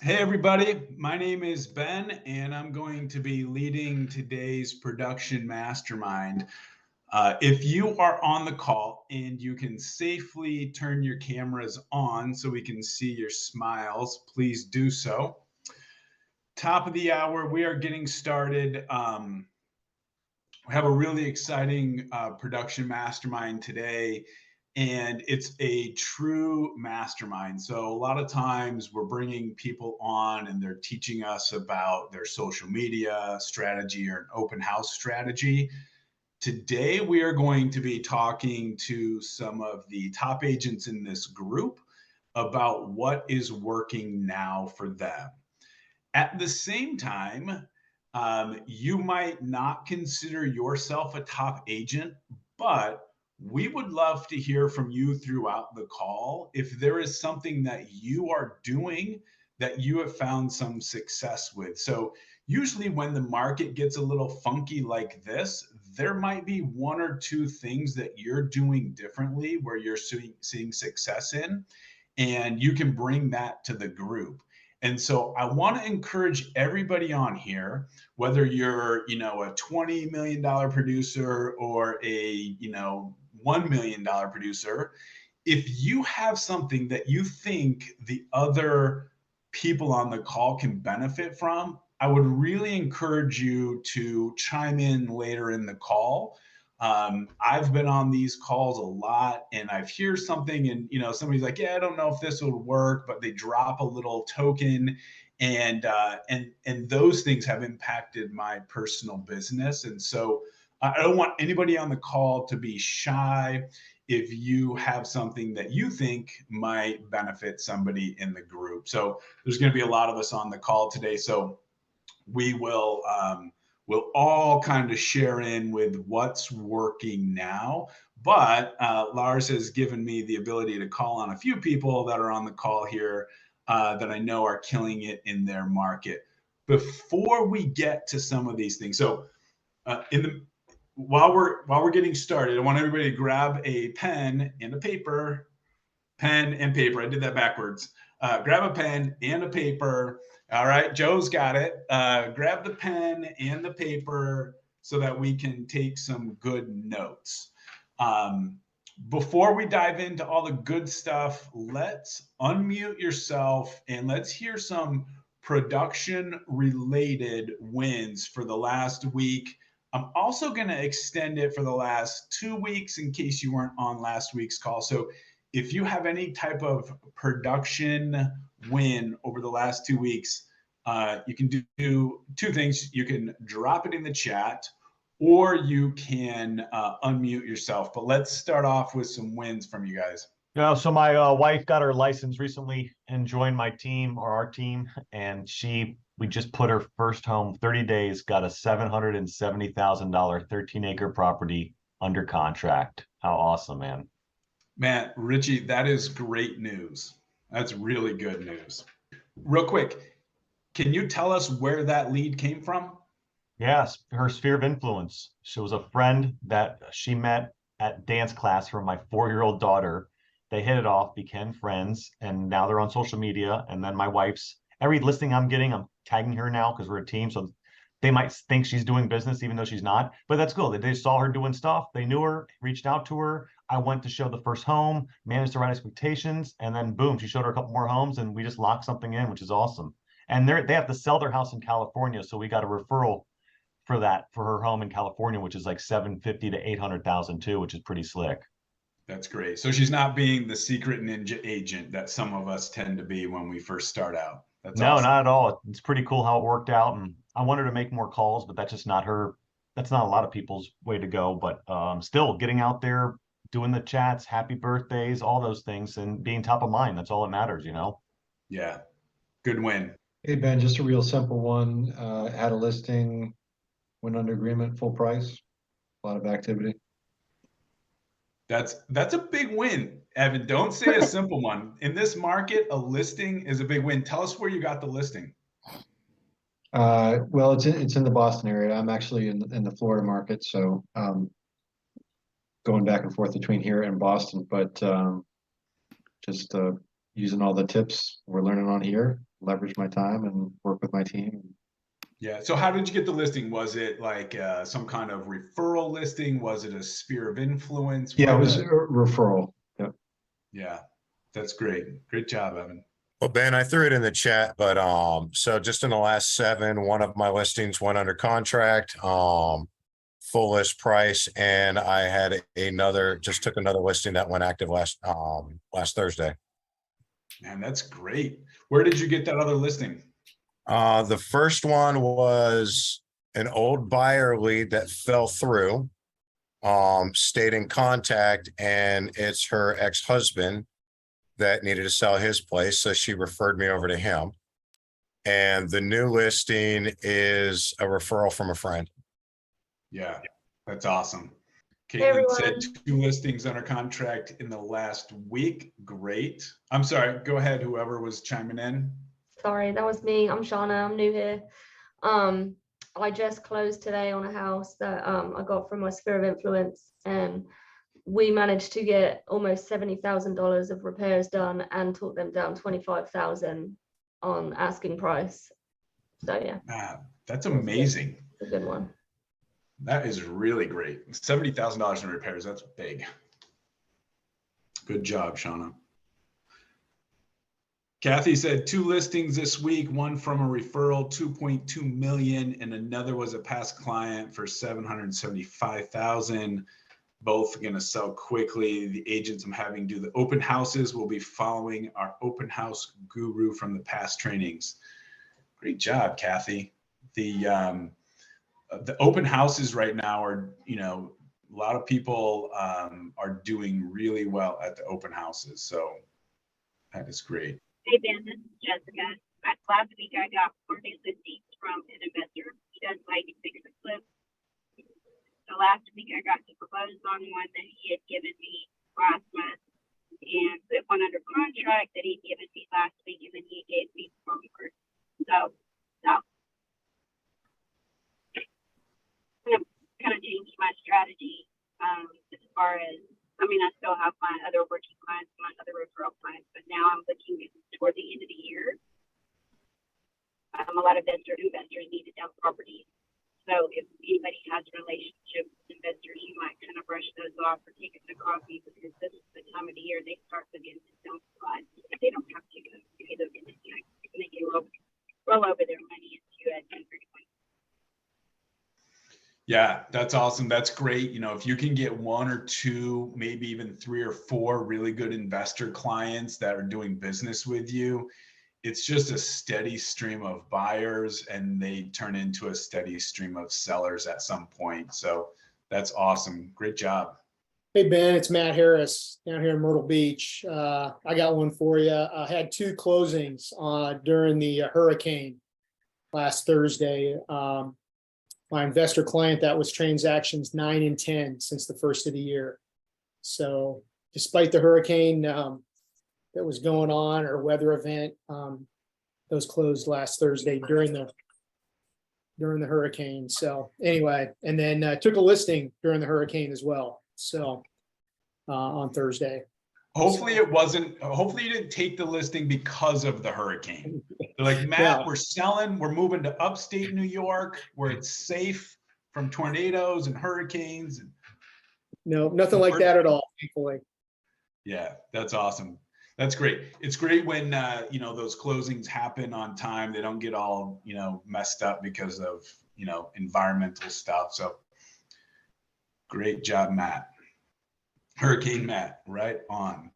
Hey, everybody. My name is Ben, and I'm going to be leading today's production mastermind. If you are on the call and you can safely turn your cameras on so we can see your smiles, please do so. Top of the hour, we are getting started. We have a really exciting production mastermind today, and it's a true mastermind. So, a lot of times we're bringing people on and they're teaching us about their social media strategy or an open house strategy. Today, we are going to be talking to some of the top agents in this group about what is working now for them. At the same time, you might not consider yourself a top agent, but we would love to hear from you throughout the call. If there is something that you are doing that you have found some success with. So, usually, when the market gets a little funky like this, there might be one or two things that you're doing differently where you're seeing success in, and you can bring that to the group. And so I want to encourage everybody on here, whether you're, a $20 million producer or a, $1 million producer, if you have something that you think the other people on the call can benefit from, I would really encourage you to chime in later in the call. I've been on these calls a lot, and I've hear something, and somebody's like, "Yeah, I don't know if this will work," but they drop a little token, and those things have impacted my personal business. And so I don't want anybody on the call to be shy if you have something that you think might benefit somebody in the group. So there's going to be a lot of us on the call today, so we will we'll all kind of share in with what's working now. But Lars has given me the ability to call on a few people that are on the call here that I know are killing it in their market. Before we get to some of these things, so while we're getting started, I want everybody to grab a pen and a paper. Pen and paper. I did that backwards. Grab a pen and a paper. All right, Joe's got it. Grab the pen and the paper so that we can take some good notes. Before we dive into all the good stuff, let's unmute yourself and let's hear some production related wins for the last week. I'm also going to extend it for the last 2 weeks in case you weren't on last week's call. So if you have any type of production win over the last 2 weeks, you can do two things. You can drop it in the chat, or you can unmute yourself. But let's start off with some wins from you guys. Yeah, so my wife got her license recently and joined my team or our team, and we just put her first home, 30 days, got a $770,000 13-acre property under contract. How awesome, man. Man, Richie, that is great news. That's really good news. Real quick, can you tell us where that lead came from? Yes, her sphere of influence. She was a friend that she met at dance class from my 4-year-old daughter. They hit it off, became friends, and now they're on social media. And then my wife's every listing I'm getting, I'm tagging her now because we're a team. So they might think she's doing business even though she's not. But that's cool. They saw her doing stuff. They knew her, reached out to her. I went to show the first home, managed the right expectations, and then boom, she showed her a couple more homes, and we just locked something in, which is awesome. And they have to sell their house in California, so we got a referral for her home in California, which is like 750 to 800,000 too, which is pretty slick. That's great. So she's not being the secret ninja agent that some of us tend to be when we first start out. That's No, awesome. not at all. It's pretty cool how it worked out. And I wanted to make more calls, but that's just not her. That's not a lot of people's way to go. But still getting out there, doing the chats, happy birthdays, all those things, and being top of mind. That's all that matters, Yeah. Good win. Hey, Ben, just a real simple one. Had a listing, went under agreement, full price, a lot of activity. That's a big win, Evan. Don't say a simple one. In this market, a listing is a big win. Tell us where you got the listing. Well, it's in the Boston area. I'm actually in the Florida market, so going back and forth between here and Boston. But just using all the tips we're learning on here, leverage my time and work with my team. Yeah. So how did you get the listing? Was it like some kind of referral listing? Was it a sphere of influence? Yeah, it was a referral. Yep. Yeah, that's great. Great job, Evan. Well, Ben, I threw it in the chat, but so just in the last 7, one of my listings went under contract, full list price, and I had just took another listing that went active last Thursday. Man, that's great. Where did you get that other listing? The first one was an old buyer lead that fell through, stayed in contact, and it's her ex-husband that needed to sell his place. So she referred me over to him. And the new listing is a referral from a friend. Yeah, that's awesome. Hey, Caitlin everyone. said 2 listings under contract in the last week. Great. I'm sorry. Go ahead, whoever was chiming in. Sorry, that was me. I'm Shauna. I'm new here. I just closed today on a house that I got from my sphere of influence, and we managed to get almost $70,000 of repairs done and talk them down 25,000 on asking price. So yeah, That's amazing. it's a good one. That is really great. $70,000 in repairs. That's big. Good job, Shauna. Kathy said 2 listings this week, one from a referral, 2.2 million, and another was a past client for 775,000. Both going to sell quickly. The agents I'm having do the open houses will be following our open house guru from the past trainings. Great job, Kathy. The open houses right now are, a lot of people are doing really well at the open houses. So that is great. Hey Ben, this is Jessica. Last week I got 4 new listings from an investor. He does like fix and flip. So last week I got to close on one that he had given me last month and put one under contract that he'd given me last week, and then he gave me forward. So kind of changed my strategy as far as, I still have my other working clients, my other referral clients, but now I'm looking toward the end of the year. A lot of investors need to sell properties. So if anybody has a relationship with investors, you might kind of brush those off or take them to coffee, because this is the time of the year they start to get into sales slides. They don't have to pay those into and they can roll over their money into a 1031. Yeah, that's awesome. That's great. If you can get 1 or 2, maybe even 3 or 4 really good investor clients that are doing business with you, it's just a steady stream of buyers, and they turn into a steady stream of sellers at some point. So that's awesome. Great job. Hey, Ben, it's Matt Harris down here in Myrtle Beach. I got one for you. I had 2 closings during the hurricane last Thursday. My investor client, that was transactions 9 and 10 since the first of the year. So despite the hurricane that was going on, or weather event, those closed last Thursday during the hurricane. So anyway, and then took a listing during the hurricane as well. So on Thursday. Hopefully you didn't take the listing because of the hurricane. They're like, Matt, we're selling, we're moving to upstate New York where it's safe from tornadoes and hurricanes. No, nothing like that at all, thankfully. Yeah, that's awesome. That's great. It's great when, those closings happen on time. They don't get all, messed up because of, environmental stuff. So great job, Matt. Hurricane Matt, right on.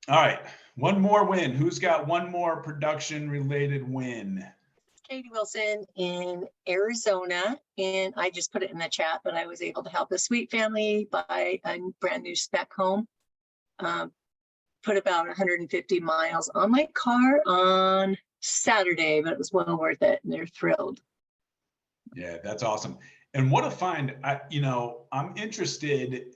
All right, one more win. Who's got one more production related win? Katie Wilson in Arizona, and I just put it in the chat, but I was able to help a sweet family buy a brand new spec home. Put about 150 miles on my car on Saturday, but it was well worth it, and they're thrilled. Yeah, that's awesome. And what a find. I'm interested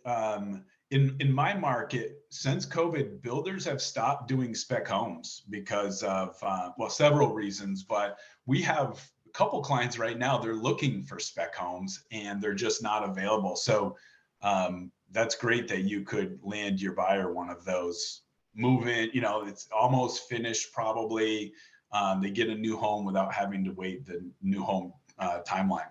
in my market. Since COVID, builders have stopped doing spec homes because of several reasons, but we have a couple clients right now, they're looking for spec homes and they're just not available. So that's great that you could land your buyer one of those. Move in, you know, it's almost finished probably. They get a new home without having to wait the new home timeline.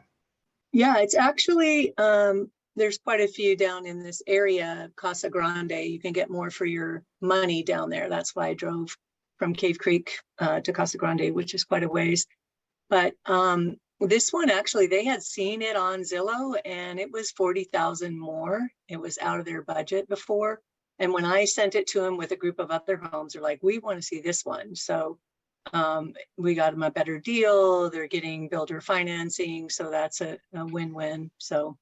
Yeah, it's actually, there's quite a few down in this area, Casa Grande. You can get more for your money down there. That's why I drove from Cave Creek to Casa Grande, which is quite a ways. But this one, actually, they had seen it on Zillow and it was 40,000 more. It was out of their budget before. And when I sent it to them with a group of other homes, they're like, we want to see this one. So we got them a better deal. They're getting builder financing. So that's a win-win. So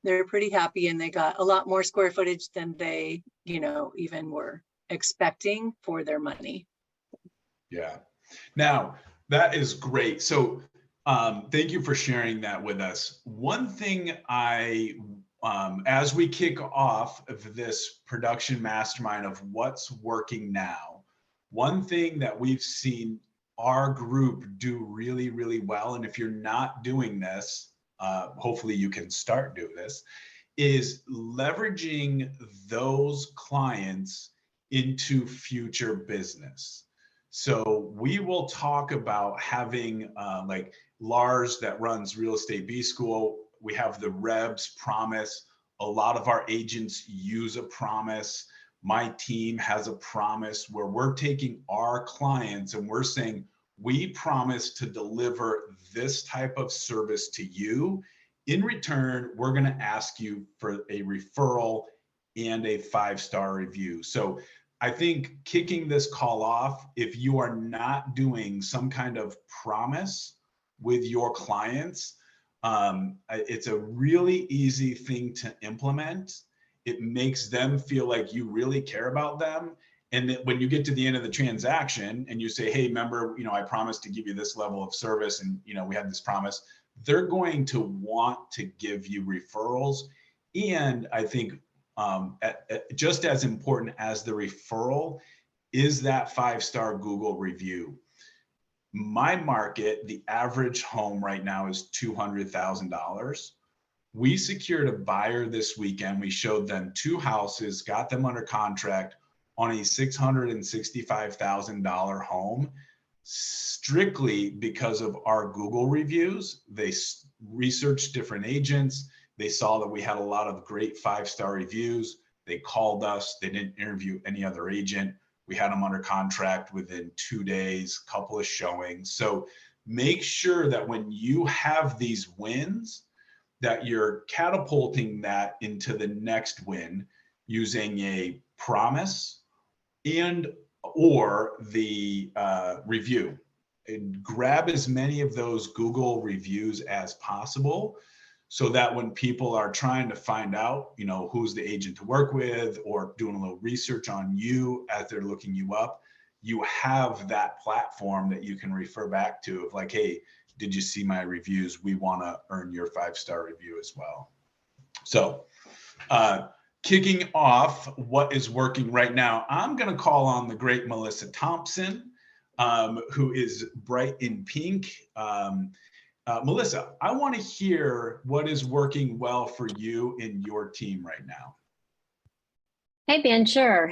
they're pretty happy, and they got a lot more square footage than they, you know, even were expecting for their money. Yeah. Now, that is great. So thank you for sharing that with us. One thing as we kick off of this production mastermind of what's working now, one thing that we've seen our group do really, really well, and if you're not doing this, hopefully you can start doing this, is leveraging those clients into future business. So we will talk about having like Lars that runs Real Estate B School. We have the Rebs Promise. A lot of our agents use a promise. My team has a promise where we're taking our clients and we're saying, we promise to deliver this type of service to you. In return, we're going to ask you for a referral and a 5-star review. So I think kicking this call off, if you are not doing some kind of promise with your clients, it's a really easy thing to implement. It makes them feel like you really care about them. And that when you get to the end of the transaction and you say, hey, remember, you know, I promised to give you this level of service and, you know, we had this promise, they're going to want to give you referrals. And I think just as important as the referral is that 5-star Google review. My market, the average home right now is $200,000. We secured a buyer this weekend. We showed them 2 houses, got them under contract on a $665,000 home, strictly because of our Google reviews. They researched different agents. They saw that we had a lot of great 5-star reviews. They called us. They didn't interview any other agent. We had them under contract within 2 days, couple of showings. So make sure that when you have these wins, that you're catapulting that into the next win using a promise and or the review. And grab as many of those Google reviews as possible so that when people are trying to find out, you know, who's the agent to work with or doing a little research on you as they're looking you up, you have that platform that you can refer back to of like, hey, did you see my reviews? We want to earn your 5-star review as well. So kicking off what is working right now, I'm going to call on the great Melissa Thompson, who is bright in pink. Melissa, I want to hear what is working well for you and your team right now. Hey, Ben, sure.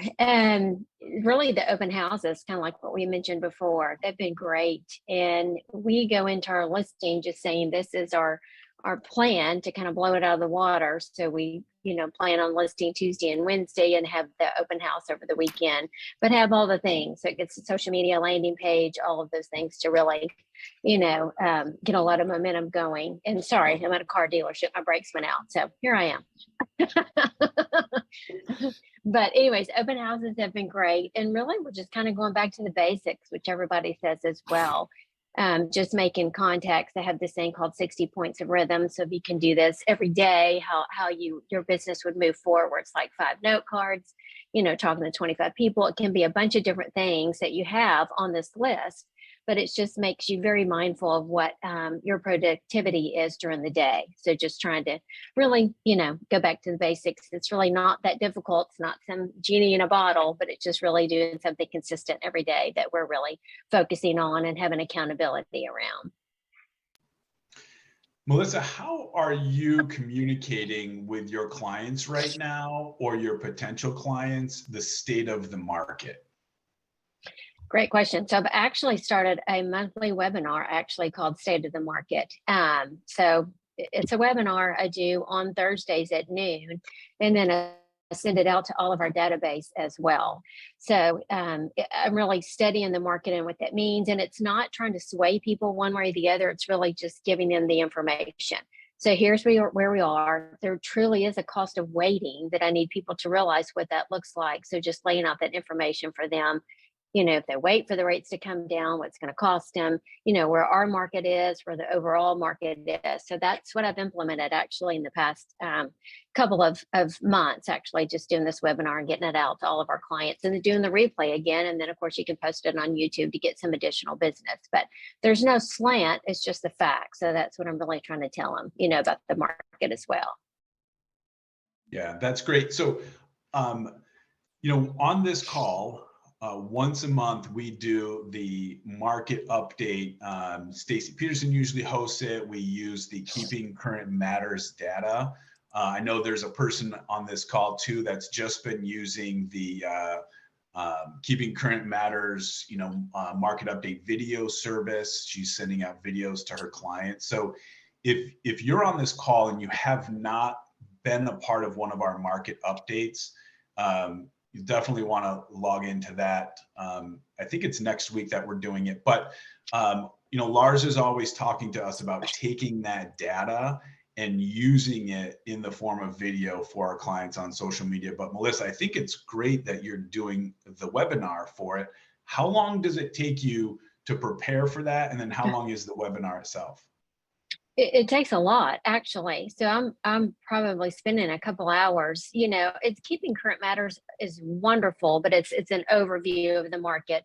Really, the open houses, kind of like what we mentioned before, they've been great. And we go into our listing just saying this is our plan to kind of blow it out of the water. So we, you know, plan on listing Tuesday and Wednesday and have the open house over the weekend, but have all the things. So it gets a social media landing page, all of those things to really, you know, get a lot of momentum going. And sorry, I'm at a car dealership. My brakes went out. So here I am. But anyways, open houses have been great. And really, we're just kind of going back to the basics, which everybody says as well. Just making contacts. I have this thing called 60 points of rhythm. So if you can do this every day, how your business would move forward. It's like 5 note cards, you know, talking to 25 people. It can be a bunch of different things that you have on this list, but it just makes you very mindful of what your productivity is during the day. So just trying to really, you know, go back to the basics. It's really not that difficult. It's not some genie in a bottle, but it's just really doing something consistent every day that we're really focusing on and having accountability around. Melissa, how are you communicating with your clients right now, or your potential clients, the state of the market? Great question. So I've actually started a monthly webinar actually called State of the Market. So it's a webinar I do on Thursdays at noon, and then I send it out to all of our database as well. So I'm really studying the market and what that means. And it's not trying to sway people one way or the other. It's really just giving them the information. So here's where we are. There truly is a cost of waiting that I need people to realize what that looks like. So just laying out that information for them. If they wait for the rates to come down, what's going to cost them, where our market is, where the overall market is. So that's what I've implemented actually in the past couple of months, actually just doing this webinar and getting it out to all of our clients, and then doing the replay again. And then of course you can post it on YouTube to get some additional business, but there's no slant. It's just the fact. So that's what I'm really trying to tell them, about the market as well. Yeah, that's great. So, on this call, once a month, we do the market update. Stacy Peterson usually hosts it. We use the Keeping Current Matters data. I know there's a person on this call too that's just been using the Keeping Current Matters, market update video service. She's sending out videos to her clients. So if you're on this call and you have not been a part of one of our market updates, you definitely want to log into that. I think it's next week that we're doing it, but Lars is always talking to us about taking that data and using it in the form of video for our clients on social media. But Melissa, I think it's great that you're doing the webinar for it. How long does it take you to prepare for that? And then how long is the webinar itself? It takes a lot, actually. So I'm probably spending a couple hours. It's Keeping Current Matters is wonderful, but it's an overview of the market,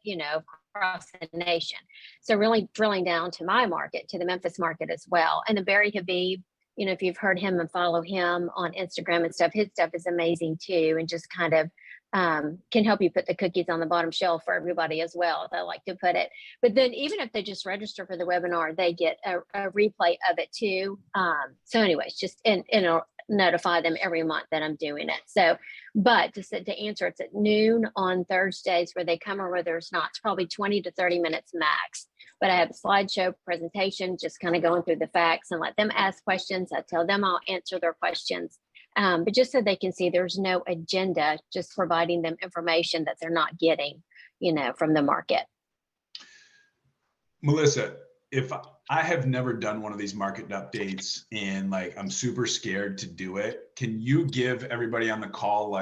across the nation. So really drilling down to my market, to the Memphis market as well. And the Barry Habib, if you've heard him and follow him on Instagram and stuff, his stuff is amazing too, and just kind of can help you put the cookies on the bottom shelf for everybody as well, as I like to put it. But then even if they just register for the webinar, they get a replay of it too. So anyways, just notify them every month that I'm doing it. So, but to answer, it's at noon on Thursdays where they come, or where there's not. It's probably 20 to 30 minutes max. But I have a slideshow presentation, just kind of going through the facts and let them ask questions. I tell them I'll answer their questions. But just so they can see there's no agenda, just providing them information that they're not getting, from the market. Melissa, if I have never done one of these market updates and I'm super scared to do it, can you give everybody on the call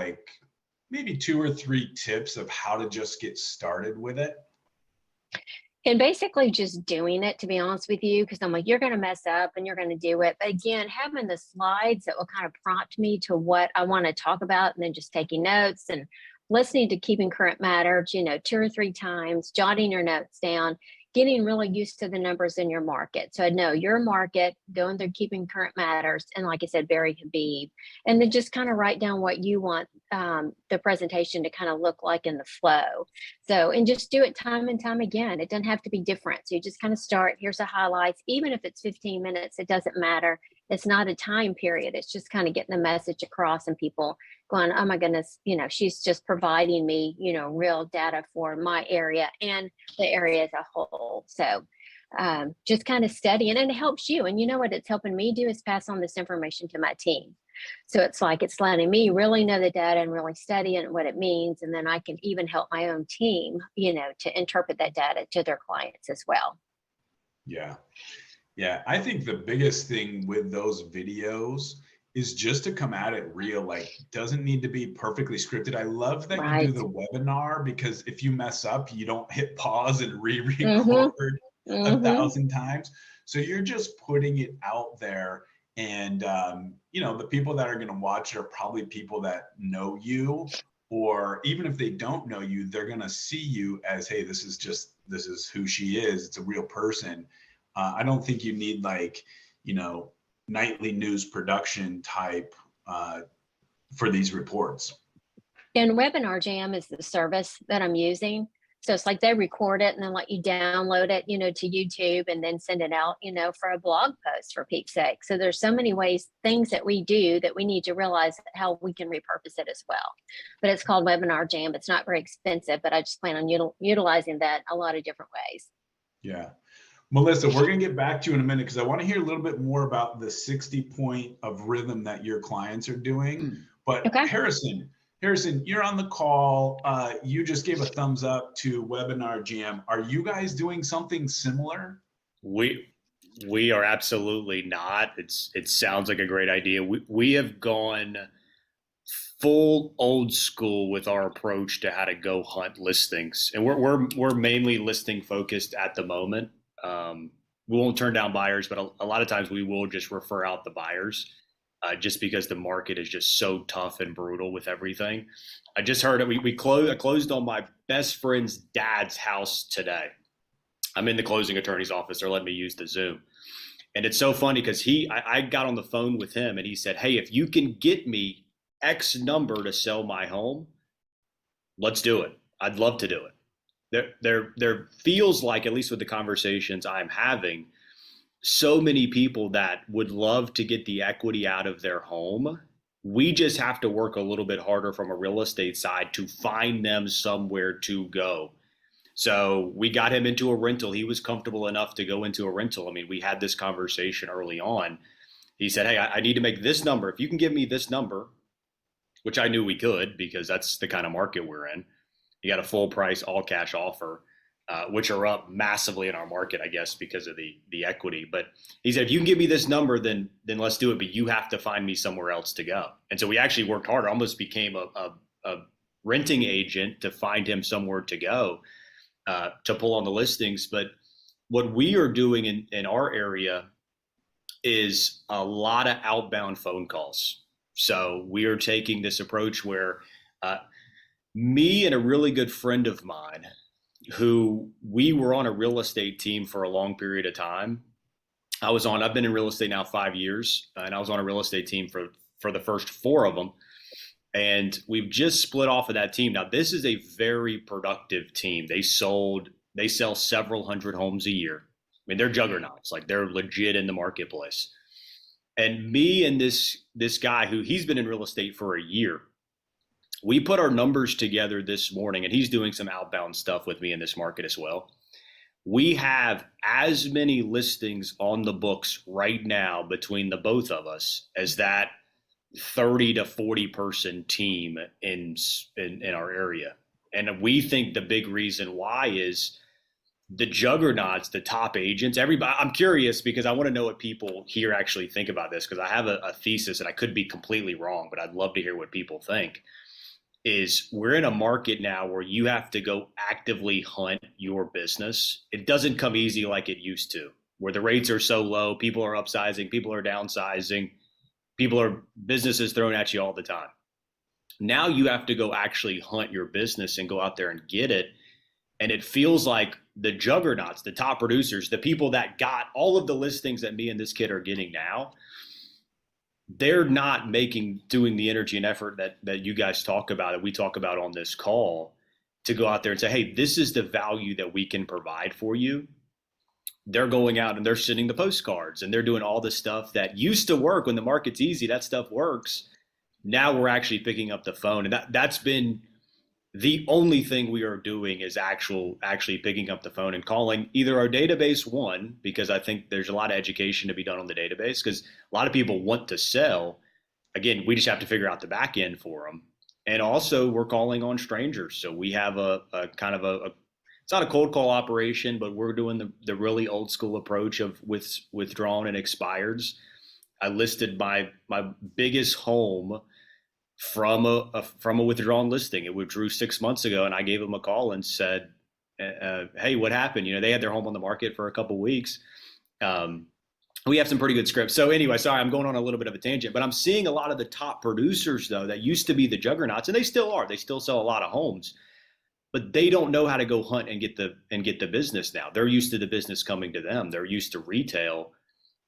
maybe 2 or 3 tips of how to just get started with it? And basically just doing it, to be honest with you, because I'm like, you're going to mess up and you're going to do it. But again, having the slides that will kind of prompt me to what I want to talk about, and then just taking notes and listening to Keeping Current Matters, 2 or 3 times, jotting your notes down, getting really used to the numbers in your market. So I know your market, going through Keeping Current Matters, and like I said, Barry Habib, and then just kind of write down what you want the presentation to kind of look like in the flow. So, and just do it time and time again. It doesn't have to be different. So you just kind of start, here's the highlights, even if it's 15 minutes, it doesn't matter. It's not a time period. It's just kind of getting the message across, and people going, oh my goodness, she's just providing me, real data for my area and the area as a whole. So just kind of studying, and it helps you. And what it's helping me do is pass on this information to my team. So it's letting me really know the data and really study it and what it means. And then I can even help my own team, to interpret that data to their clients as well. Yeah. Yeah. I think the biggest thing with those videos is just to come at it real. Doesn't need to be perfectly scripted. I love that you do the webinar, because if you mess up, you don't hit pause and re-record 1,000 times. So you're just putting it out there. And, the people that are going to watch it are probably people that know you, or even if they don't know you, they're going to see you as, hey, this is who she is. It's a real person. I don't think you need nightly news production type for these reports. And Webinar Jam is the service that I'm using. So it's like they record it and then let you download it, to YouTube and then send it out, for a blog post, for Pete's sake. So there's so many ways, things that we do that we need to realize how we can repurpose it as well. But it's called Webinar Jam. It's not very expensive, but I just plan on utilizing that a lot of different ways. Yeah. Melissa, we're going to get back to you in a minute because I want to hear a little bit more about the 60 point of rhythm that your clients are doing. But Okay. Harrison, you're on the call. You just gave a thumbs up to Webinar Jam. Are you guys doing something similar? We are absolutely not. It sounds like a great idea. We have gone full old school with our approach to how to go hunt listings, and we're mainly listing focused at the moment. We won't turn down buyers, but a lot of times we will just refer out the buyers. Just because the market is just so tough and brutal with everything. I just heard it. I closed on my best friend's dad's house today. I'm in the closing attorney's office. They're letting me use the Zoom. And it's so funny because I got on the phone with him and he said, hey, if you can get me X number to sell my home, let's do it. I'd love to do it. There feels like, at least with the conversations I'm having, so many people that would love to get the equity out of their home. We just have to work a little bit harder from a real estate side to find them somewhere to go. So we got him into a rental. He was comfortable enough to go into a rental. I mean, we had this conversation early on. He said, hey, I need to make this number. If you can give me this number, which I knew we could because that's the kind of market we're in. You got a full price, all cash offer. Which are up massively in our market, I guess, because of the equity. But he said, if you can give me this number, then let's do it. But you have to find me somewhere else to go. And so we actually worked harder, almost became a renting agent to find him somewhere to go, to pull on the listings. But what we are doing in our area is a lot of outbound phone calls. So we are taking this approach where me and a really good friend of mine, who we were on a real estate team for a long period of time. I've been in real estate now 5 years, and I was on a real estate team for the first 4 of them. And we've just split off of that team. Now, this is a very productive team. They sell several hundred homes a year. I mean, they're juggernauts, like they're legit in the marketplace. And me and this guy who he's been in real estate for a year, we put our numbers together this morning, and he's doing some outbound stuff with me in this market as well. We have as many listings on the books right now between the both of us as that 30 to 40 person team in our area. And we think the big reason why is the juggernauts, the top agents, everybody. I'm curious because I want to know what people here actually think about this, because I have a thesis and I could be completely wrong, but I'd love to hear what people think. Is we're in a market now where you have to go actively hunt your business. It doesn't come easy like it used to, where the rates are so low, people are upsizing, people are downsizing, businesses thrown at you all the time. Now you have to go actually hunt your business and go out there and get it. And it feels like the juggernauts, the top producers, the people that got all of the listings that me and this kid are getting now, they're not doing the energy and effort that you guys talk about, that we talk about on this call, to go out there and say, hey, this is the value that we can provide for you. They're going out and they're sending the postcards and they're doing all the stuff that used to work when the market's easy. That stuff works. Now we're actually picking up the phone, and that's been the only thing we are doing is actually picking up the phone and calling either our database, one, because I think there's a lot of education to be done on the database, because a lot of people want to sell. Again, we just have to figure out the back end for them. And also we're calling on strangers. So we have a kind of it's not a cold call operation, but we're doing the really old school approach of withdrawn and expireds. I listed my biggest home from a withdrawn listing. It withdrew 6 months ago, and I gave them a call and said, hey, what happened? They had their home on the market for a couple of weeks. We have some pretty good scripts. So anyway, sorry, I'm going on a little bit of a tangent, but I'm seeing a lot of the top producers, though, that used to be the juggernauts, and they still are. They still sell a lot of homes, but they don't know how to go hunt and get the business now. They're used to the business coming to them. They're used to retail.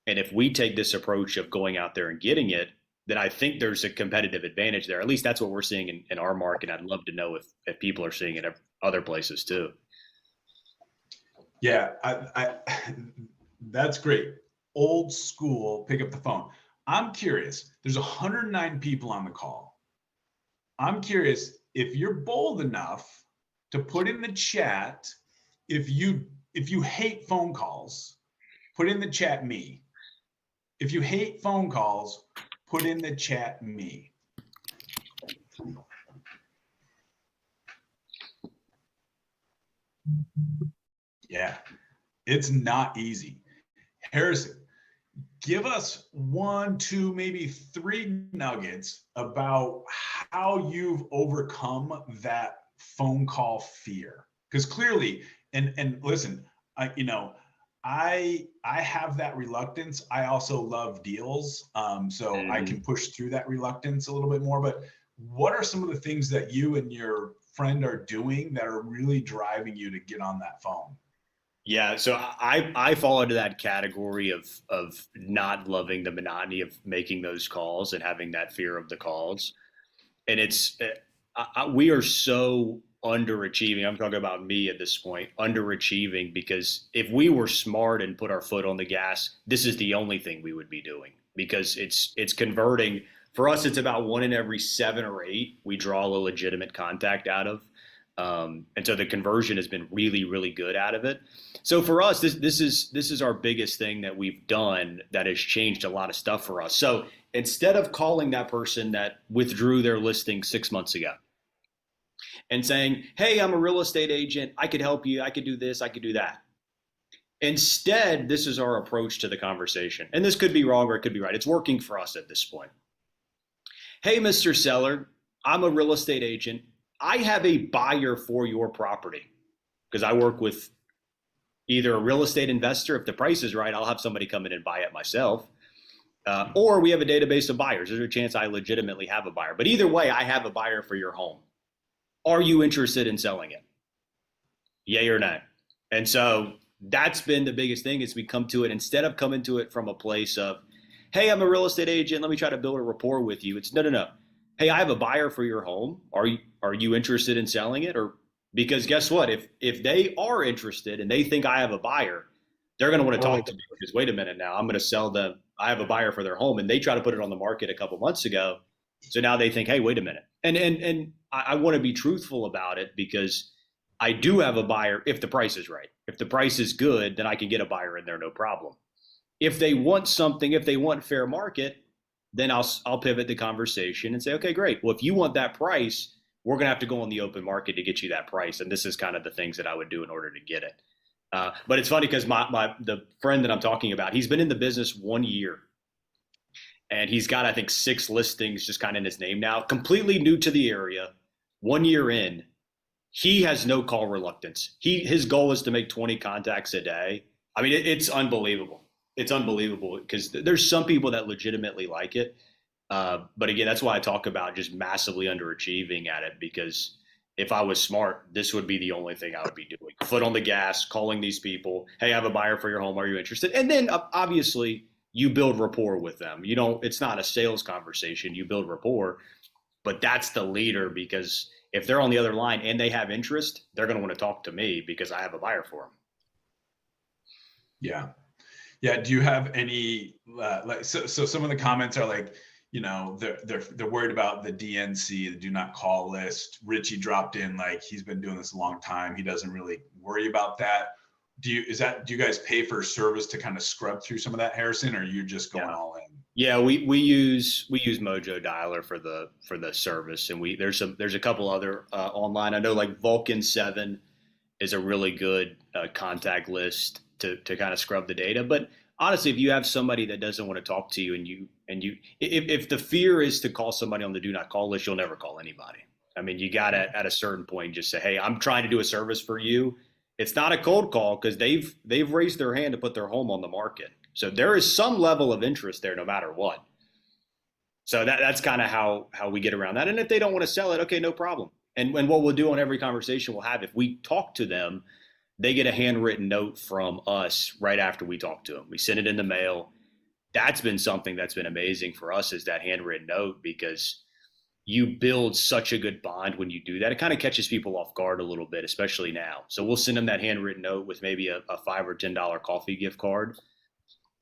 And if we take this approach of going out there and getting it, then I think there's a competitive advantage there. At least that's what we're seeing in our market. I'd love to know if people are seeing it at other places too. Yeah, that's great. Old school, pick up the phone. I'm curious. There's 109 people on the call. I'm curious if you're bold enough to put in the chat if you hate phone calls, put in the chat me. If you hate phone calls, put in the chat me. Yeah, it's not easy. Harrison, give us 1, 2, maybe 3 nuggets about how you've overcome that phone call fear. Because clearly, and listen, I have that reluctance. I also love deals, so I can push through that reluctance a little bit more. But what are some of the things that you and your friend are doing that are really driving you to get on that phone? Yeah, so I fall into that category of not loving the monotony of making those calls and having that fear of the calls. And it's we are so underachieving. I'm talking about me at this point, underachieving, because if we were smart and put our foot on the gas, this is the only thing we would be doing, because it's converting. For us, it's about 1 in every 7 or 8 we draw a legitimate contact out of. And so the conversion has been really, really good out of it. So for us, this is our biggest thing that we've done that has changed a lot of stuff for us. So instead of calling that person that withdrew their listing 6 months ago and saying, "Hey, I'm a real estate agent. I could help you. I could do this. I could do that." Instead, this is our approach to the conversation. And this could be wrong or it could be right. It's working for us at this point. "Hey, Mr. Seller, I'm a real estate agent. I have a buyer for your property," because I work with either a real estate investor. If the price is right, I'll have somebody come in and buy it myself. Or we have a database of buyers. There's a chance I legitimately have a buyer. But either way, I have a buyer for your home. Are you interested in selling it? Yay or nay? And so that's been the biggest thing, is we come to it, instead of coming to it from a place of, "Hey, I'm a real estate agent. Let me try to build a rapport with you." It's no. "Hey, I have a buyer for your home. Are you interested in selling it?" Or, because guess what? If they are interested and they think I have a buyer, they're going to want to talk to me, because wait a minute, now I'm going to sell them. I have a buyer for their home, and they try to put it on the market a couple months ago. So now they think, "Hey, wait a minute." And I want to be truthful about it, because I do have a buyer if the price is right. If the price is good, then I can get a buyer in there, no problem. If they want something, if they want fair market, then I'll pivot the conversation and say, "Okay, great. Well, if you want that price, we're going to have to go on the open market to get you that price." And this is kind of the things that I would do in order to get it. But it's funny, because the friend that I'm talking about, he's been in the business 1 year, and he's got, I think, 6 listings just kind of in his name now, completely new to the area. 1 year in, he has no call reluctance. His goal is to make 20 contacts a day. I mean, it's unbelievable. It's unbelievable, because there's some people that legitimately like it. But again, that's why I talk about just massively underachieving at it, because if I was smart, this would be the only thing I would be doing. Foot on the gas, calling these people. "Hey, I have a buyer for your home. Are you interested?" And then obviously you build rapport with them. It's not a sales conversation. You build rapport, but that's the leader, because if they're on the other line and they have interest, they're going to want to talk to me because I have a buyer for them. Yeah. Yeah. Do you have any, so some of the comments are like, they're worried about the DNC, the do not call list. Richie dropped in, like, he's been doing this a long time. He doesn't really worry about that. Do you guys pay for service to kind of scrub through some of that, Harrison, or are you just going all in? Yeah, we use Mojo Dialer for the service, and there's a couple other online. I know, like, Vulcan 7 is a really good contact list to kind of scrub the data. But honestly, if you have somebody that doesn't want to talk to you, and if the fear is to call somebody on the do not call list, you'll never call anybody. I mean, you got to, at a certain point, just say, "Hey, I'm trying to do a service for you." It's not a cold call, because they've raised their hand to put their home on the market. So there is some level of interest there, no matter what. So that's kind of how we get around that. And if they don't want to sell it, okay, no problem. And what we'll do on every conversation we'll have, if we talk to them, they get a handwritten note from us right after we talk to them. We send it in the mail. That's been something that's been amazing for us, is that handwritten note, because you build such a good bond when you do that. It kind of catches people off guard a little bit, especially now. So we'll send them that handwritten note with maybe a $5 or $10 coffee gift card.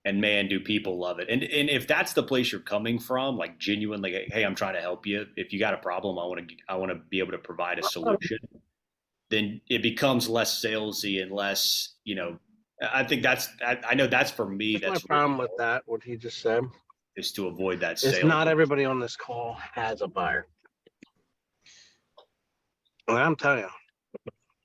And man, do people love it. And if that's the place you're coming from, like genuinely, hey, I'm trying to help you. If you got a problem, I want to be able to provide a solution. Then it becomes less salesy and less, I think I know that's for me. That's my problem with that, what he just said. Is to avoid that Is sale. not everybody on this call has a buyer. And I'm telling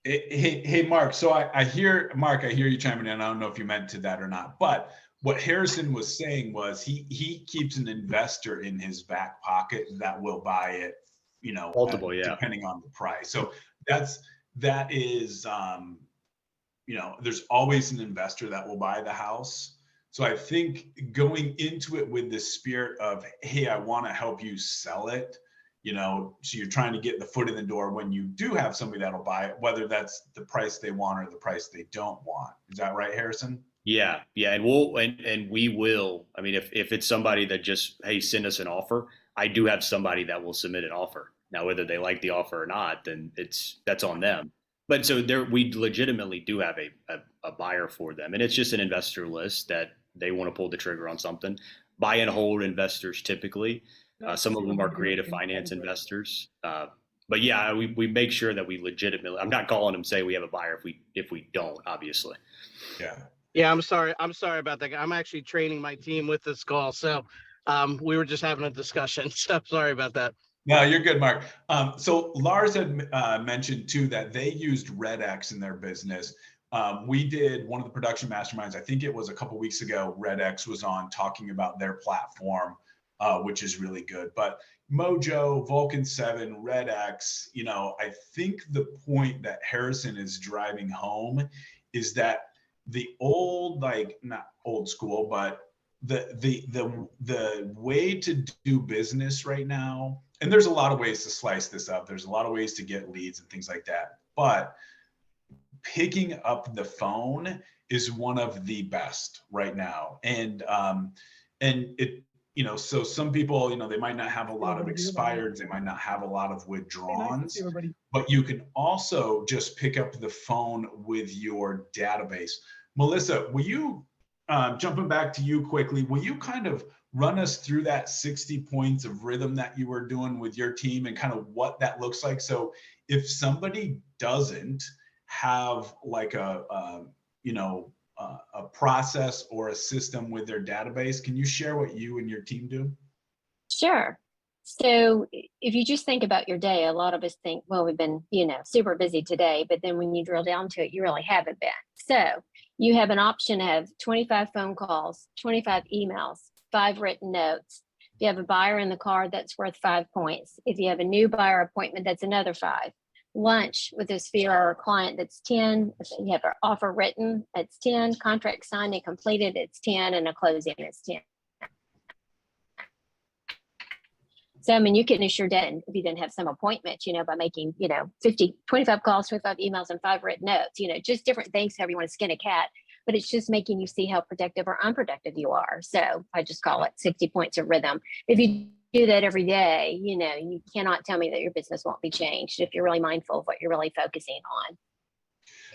you. Hey, Mark. So I hear you chiming in. I don't know if you meant to that or not, but what Harrison was saying was he keeps an investor in his back pocket that will buy it, multiple, depending on the price. So that is, there's always an investor that will buy the house. So I think going into it with the spirit of, hey, I want to help you sell it, so you're trying to get the foot in the door when you do have somebody that'll buy it, whether that's the price they want or the price they don't want. Is that right, Harrison? Yeah. And we will, I mean, if it's somebody that just, hey, send us an offer, I do have somebody that will submit an offer. Now, whether they like the offer or not, then that's on them. But so we legitimately do have a buyer for them. And it's just an investor list that they want to pull the trigger on something. Buy and hold investors typically. Some of them are creative finance investors. But yeah, we make sure that we legitimately, I'm not calling them say we have a buyer if we don't, obviously. Yeah. Yeah, I'm sorry about that. I'm actually training my team with this call. So we were just having a discussion. So sorry about that. No, you're good, Mark. So Lars had mentioned too that they used RedX in their business. We did one of the production masterminds. I think it was a couple weeks ago. RedX was on talking about their platform, which is really good. But Mojo, Vulcan 7, RedX, I think the point that Harrison is driving home is that the old, like not old school, but the way to do business right now, and there's a lot of ways to slice this up. There's a lot of ways to get leads and things like that. But picking up the phone is one of the best right now. And it, so some people, they might not have a lot of expireds, they might not have a lot of withdrawals, but you can also just pick up the phone with your database. Melissa, will you, jumping back to you quickly, will you kind of run us through that 60 points of rhythm that you were doing with your team and kind of what that looks like? So if somebody doesn't have like a process or a system with their database, can you share what you and your team do? Sure. So if you just think about your day, a lot of us think, well, we've been, super busy today, but then when you drill down to it, you really haven't been. So you have an option of 25 phone calls, 25 emails, 5 written notes. If you have a buyer in the car, that's worth 5 points. If you have a new buyer appointment, that's another 5. Lunch with a sphere or client, that's 10. If you have an offer written, it's 10. Contract signed and completed, it's 10. And a closing, it's 10. So, I mean, you can assure debt if you didn't have some appointments, by making, 25 calls, 25 emails, and 5 written notes, just different things, however you want to skin a cat, but it's just making you see how productive or unproductive you are. So I just call it 60 points of rhythm. If you do that every day, you cannot tell me that your business won't be changed if you're really mindful of what you're really focusing on.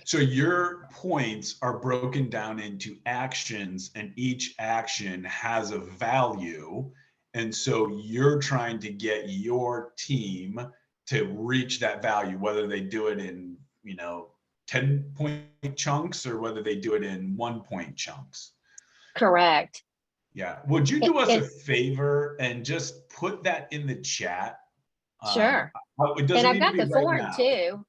So your points are broken down into actions, and each action has a value. And so you're trying to get your team to reach that value, whether they do it in, 10-point chunks or whether they do it in 1-point chunks. Correct. Yeah. Would you do us a favor and just put that in the chat? Sure. And I've got the form too.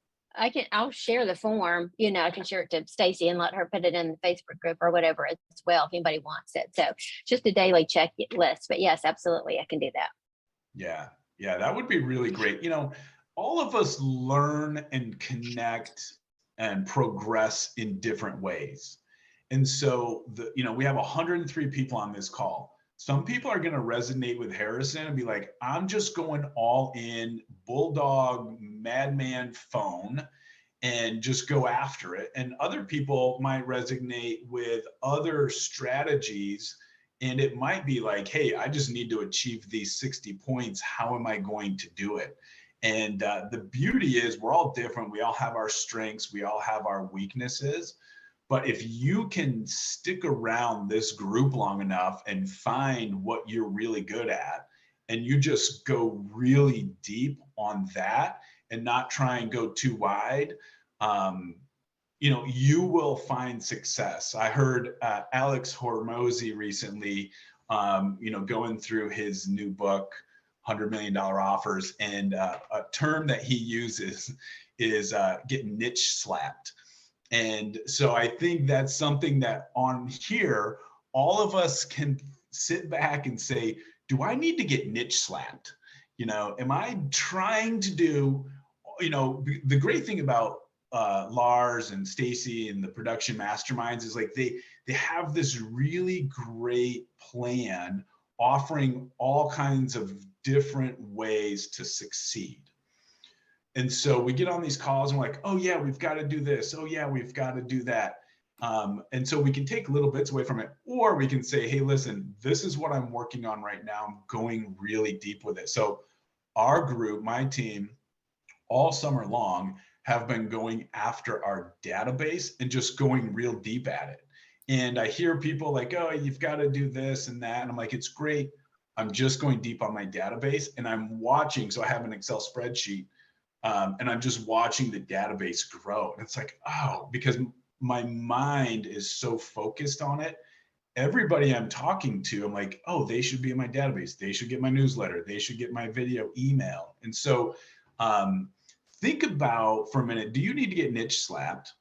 I'll share the form, I can share it to Stacy and let her put it in the Facebook group or whatever as well, if anybody wants it. So just a daily checklist, but yes, absolutely. I can do that. Yeah. Yeah. That would be really great. All of us learn and connect and progress in different ways. And so we have 103 people on this call. Some people are going to resonate with Harrison and be like, I'm just going all in bulldog madman phone and just go after it. And other people might resonate with other strategies And it might be like, hey, I just need to achieve these 60 points. How am I going to do it? And the beauty is we're all different. We all have our strengths. We all have our weaknesses. But if you can stick around this group long enough and find what you're really good at, and you just go really deep on that and not try and go too wide, you will find success. I heard Alex Hormozy recently, going through his new book, $100 Million Offers, and a term that he uses is getting niche slapped. And so I think that's something that on here, all of us can sit back and say, do I need to get niche slapped? Am I trying to do, the great thing about Lars and Stacy and the production masterminds is like they have this really great plan offering all kinds of different ways to succeed. And so we get on these calls and we're like, oh yeah, we've got to do this. Oh yeah, we've got to do that. And so we can take little bits away from it, or we can say, hey, listen, this is what I'm working on right now. I'm going really deep with it. So our group, my team, all summer long have been going after our database and just going real deep at it. And I hear people like, oh, you've got to do this and that. And I'm like, it's great. I'm just going deep on my database and I'm watching. So I have an Excel spreadsheet and I'm just watching the database grow. And it's like, oh, because my mind is so focused on it. Everybody I'm talking to, I'm like, oh, they should be in my database. They should get my newsletter. They should get my video email. And so think about for a minute, do you need to get niche slapped?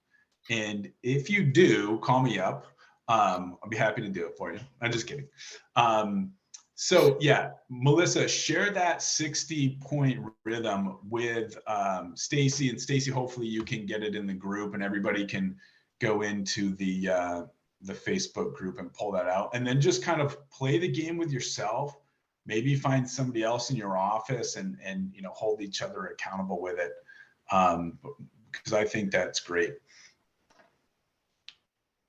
And if you do, call me up. I'll be happy to do it for you. I'm just kidding. So yeah, Melissa, share that 60-point rhythm with Stacy, and Stacy, hopefully you can get it in the group and everybody can go into the Facebook group and pull that out, and then just kind of play the game with yourself. Maybe find somebody else in your office and hold each other accountable with it, because I think that's great.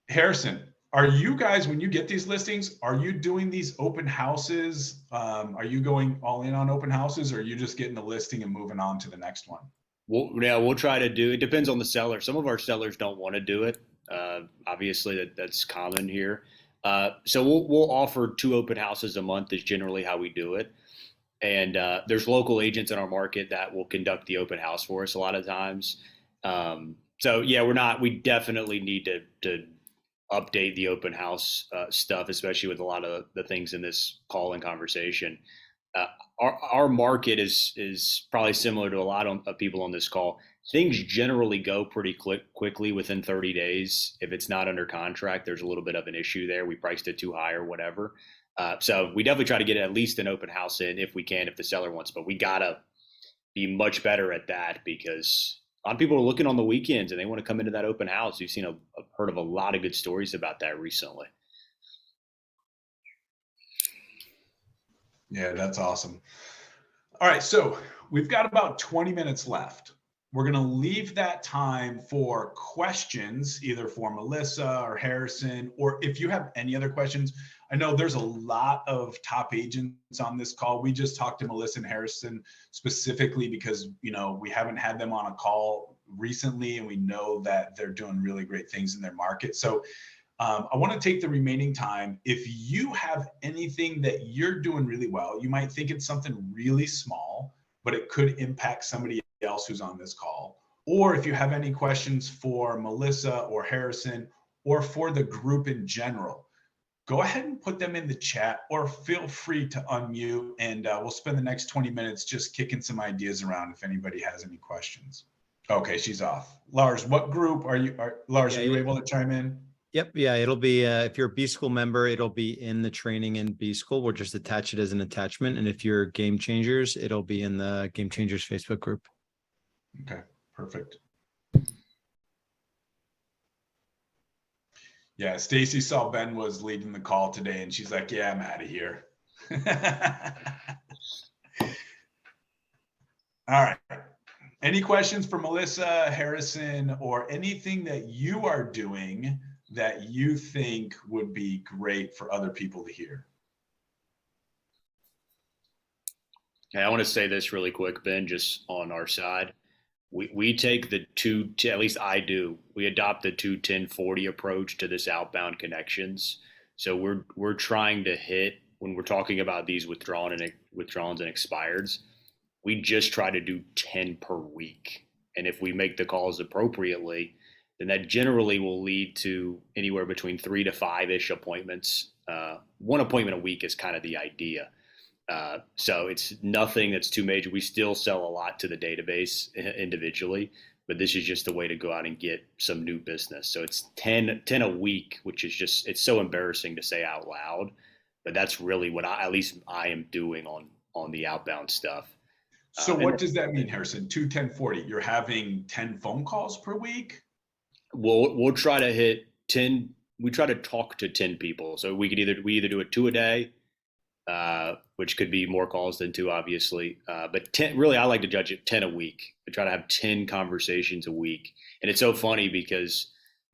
Harrison, are you guys, when you get these listings, are you doing these open houses? Are you going all in on open houses, or are you just getting the listing and moving on to the next one? We'll try to do it. Depends on the seller. Some of our sellers don't want to do it. Obviously, that's common here. So we'll offer 2 open houses a month is generally how we do it. And there's local agents in our market that will conduct the open house for us a lot of times. So yeah, we definitely need to update the open house stuff, especially with a lot of the things in this call and conversation. Our market is probably similar to a lot of people on this call. Things generally go pretty quickly within 30 days. If it's not under contract, there's a little bit of an issue there. We priced it too high or whatever. So we definitely try to get at least an open house in if we can, if the seller wants, but we gotta be much better at that because a lot of people are looking on the weekends and they want to come into that open house. We've heard of a lot of good stories about that recently. Yeah, that's awesome. All right, so we've got about 20 minutes left. We're going to leave that time for questions, either for Melissa or Harrison, or if you have any other questions. I know there's a lot of top agents on this call. We just talked to Melissa and Harrison specifically because, we haven't had them on a call recently, and we know that they're doing really great things in their market. So I want to take the remaining time. If you have anything that you're doing really well, you might think it's something really small, but it could impact somebody else who's on this call. Or if you have any questions for Melissa or Harrison or for the group in general, go ahead and put them in the chat or feel free to unmute, and we'll spend the next 20 minutes just kicking some ideas around if anybody has any questions. Okay, she's off. Lars, what group are you? Lars, are you able to chime in? Yep. Yeah, it'll be, if you're a B School member, it'll be in the training in B School. We'll just attach it as an attachment. And if you're Game Changers, it'll be in the Game Changers Facebook group. Okay, perfect. Yeah, Stacy saw Ben was leading the call today and she's like, yeah, I'm out of here. All right. Any questions for Melissa, Harrison, or anything that you are doing that you think would be great for other people to hear? Okay, I want to say this really quick, Ben, just on our side. We take the at least I do. We adopt the 2-10-40 approach to this outbound connections. So we're trying to hit when we're talking about these withdrawals and expireds. We just try to do 10 per week. And if we make the calls appropriately, then that generally will lead to anywhere between 3 to 5-ish appointments. One appointment a week is kind of the idea. So it's nothing that's too major. We still sell a lot to the database individually, but this is just a way to go out and get some new business. So it's 10 a week, which is just, it's so embarrassing to say out loud, but that's really what at least I am doing on the outbound stuff. So what does that mean, Harrison? 2-10-40, you're having 10 phone calls per week? We'll try to hit 10. We try to talk to 10 people. So we either do it 2 a day, which could be more calls than 2, obviously. But 10, really, I like to judge it 10 a week. We try to have 10 conversations a week. And it's so funny because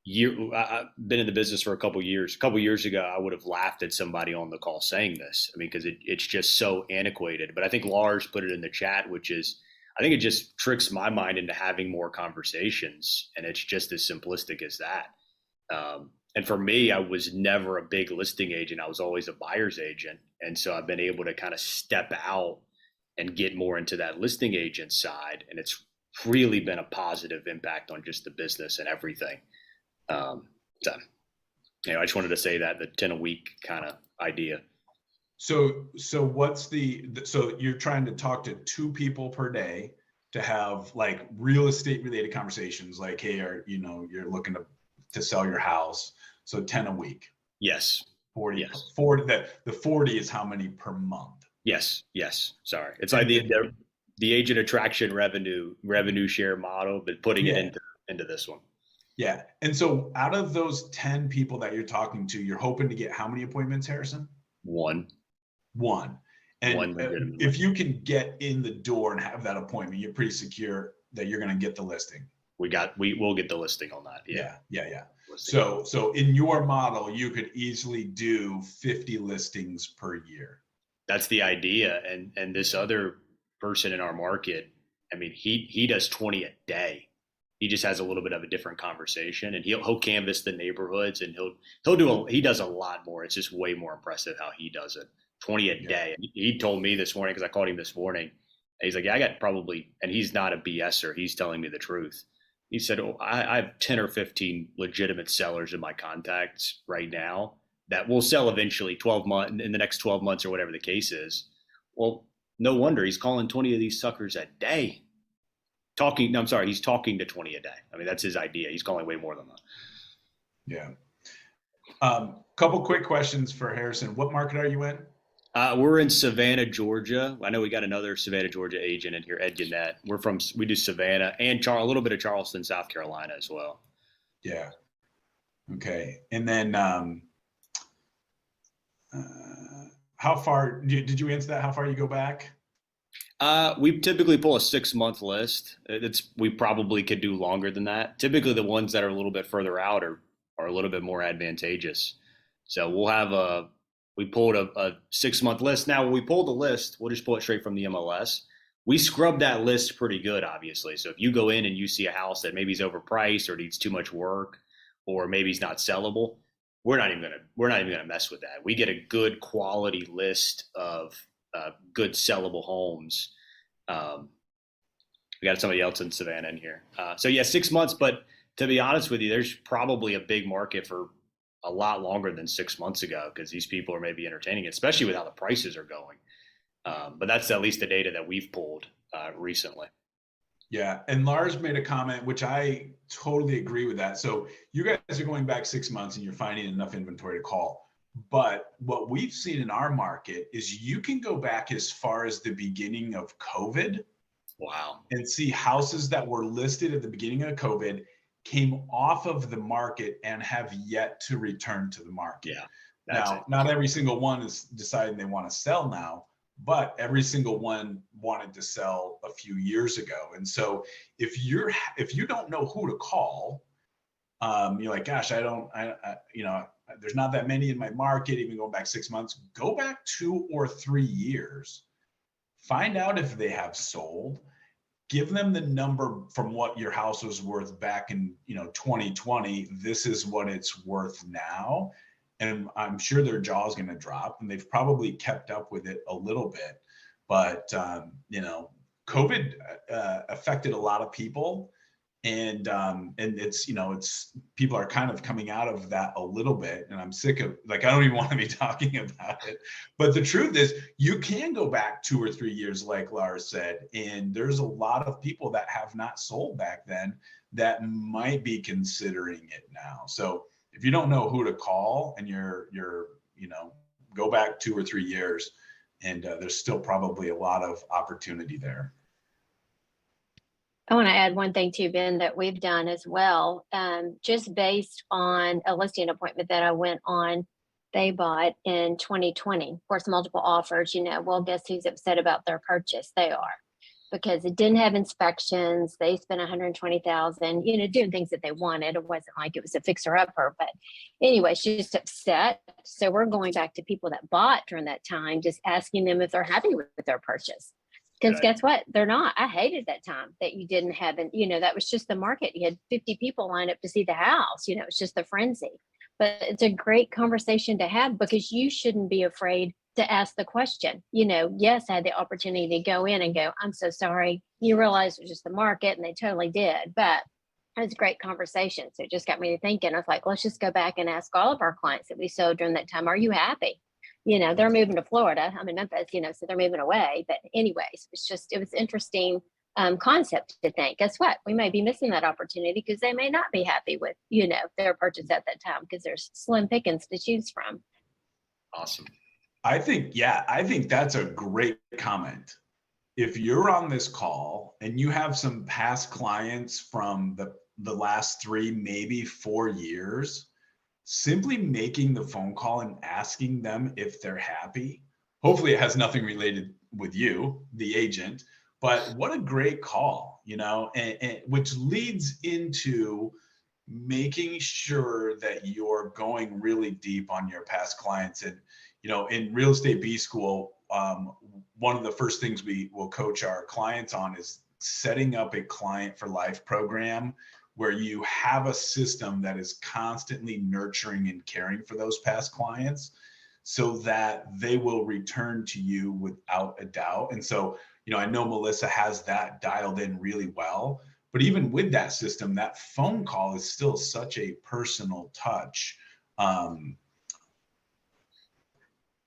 I've been in the business for a couple years. A couple years ago, I would have laughed at somebody on the call saying this. I mean, because it's just so antiquated. But I think Lars put it in the chat, which is, I think it just tricks my mind into having more conversations. And it's just as simplistic as that. And for me, I was never a big listing agent. I was always a buyer's agent. And so I've been able to kind of step out and get more into that listing agent side. And it's really been a positive impact on just the business and everything. So, I just wanted to say that the 10 a week kind of idea. So what's so you're trying to talk to 2 people per day to have like real estate related conversations, like, hey, you're looking to sell your house. So 10 a week. Yes. 40, yes. 40, the 40 is how many per month? Yes. Sorry. It's like the agent attraction revenue share model, but putting it into this one. Yeah. And so out of those 10 people that you're talking to, you're hoping to get how many appointments, Harrison? One. And if you can get in the door and have that appointment, you're pretty secure that you're going to get the listing. We'll get the listing on that. Yeah. So in your model, you could easily do 50 listings per year. That's the idea. And this other person in our market, I mean, he does 20 a day. He just has a little bit of a different conversation, and he'll canvas the neighborhoods, and he does a lot more. It's just way more impressive how he does it. 20 a day. And he told me this morning, because I called him this morning, and he's like, yeah, I got probably, and he's not a BSer. He's telling me the truth. He said, I have 10 or 15 legitimate sellers in my contacts right now that will sell eventually in the next 12 months or whatever the case is. Well, no wonder he's calling 20 of these suckers a day. He's talking to 20 a day. I mean, that's his idea. He's calling way more than that. Yeah. Couple quick questions for Harrison. What market are you in? We're in Savannah, Georgia. I know we got another Savannah, Georgia agent in here, Ed Gannett. We do Savannah and a little bit of Charleston, South Carolina as well. Yeah. Okay. And then how far, did you answer that? How far you go back? We typically pull a 6-month list. We probably could do longer than that. Typically the ones that are a little bit further out are a little bit more advantageous. So we pulled a 6-month list. Now, when we pull the list, we'll just pull it straight from the MLS. We scrub that list pretty good, obviously. So if you go in and you see a house that maybe is overpriced or needs too much work, or maybe it's not sellable, we're not even gonna mess with that. We get a good quality list of good sellable homes. We got somebody else in Savannah in here. So yeah, 6 months, but to be honest with you, there's probably a big market for a lot longer than 6 months ago, because these people are maybe entertaining it, especially with how the prices are going. But that's at least the data that we've pulled recently. Yeah. And Lars made a comment, which I totally agree with that. So you guys are going back 6 months and you're finding enough inventory to call. But what we've seen in our market is you can go back as far as the beginning of COVID. Wow. And see houses that were listed at the beginning of COVID came off of the market and have yet to return to the market. Yeah. Now, not every single one is deciding they want to sell now, but every single one wanted to sell a few years ago. And so if you don't know who to call, you're like, gosh, there's not that many in my market, even going back 6 months. Go back 2 or 3 years, find out if they have sold, give them the number from what your house was worth back in 2020. This is what it's worth now. And I'm sure their jaw is going to drop, and they've probably kept up with it a little bit. But COVID affected a lot of people, and it's people are kind of coming out of that a little bit. And I'm sick of, I don't even want to be talking about it. But the truth is, you can go back 2 or 3 years, like Lars said, and there's a lot of people that have not sold back then that might be considering it now. So if you don't know who to call, and you're go back 2 or 3 years, and there's still probably a lot of opportunity there. I want to add one thing too, Ben, that we've done as well. Just based on a listing appointment that I went on, they bought in 2020. Of course, multiple offers, well, guess who's upset about their purchase? They are, because it didn't have inspections. They spent $120,000, doing things that they wanted. It wasn't like it was a fixer upper, but anyway, she's just upset. So we're going back to people that bought during that time, just asking them if they're happy with their purchase. Because guess what? They're not. I hated that time that you didn't have, that was just the market. You had 50 people lined up to see the house. It's just the frenzy. But it's a great conversation to have, because you shouldn't be afraid to ask the question. Yes, I had the opportunity to go in and go, I'm so sorry. You realize it was just the market, and they totally did. But it was a great conversation. So it just got me to thinking. I was like, let's just go back and ask all of our clients that we sold during that time, are you happy? They're moving to Florida. I'm in Memphis, so they're moving away. But anyways, it was interesting concept to think. Guess what? We may be missing that opportunity because they may not be happy with, their purchase at that time, because there's slim pickings to choose from. Awesome. I think that's a great comment. If you're on this call and you have some past clients from the last 3, maybe 4 years, simply making the phone call and asking them if they're happy. Hopefully it has nothing related with you, the agent, but what a great call, and which leads into making sure that you're going really deep on your past clients. And, in Real Estate B School, one of the first things we will coach our clients on is setting up a client for life program, where you have a system that is constantly nurturing and caring for those past clients, so that they will return to you without a doubt. And so, I know Melissa has that dialed in really well, but even with that system, that phone call is still such a personal touch.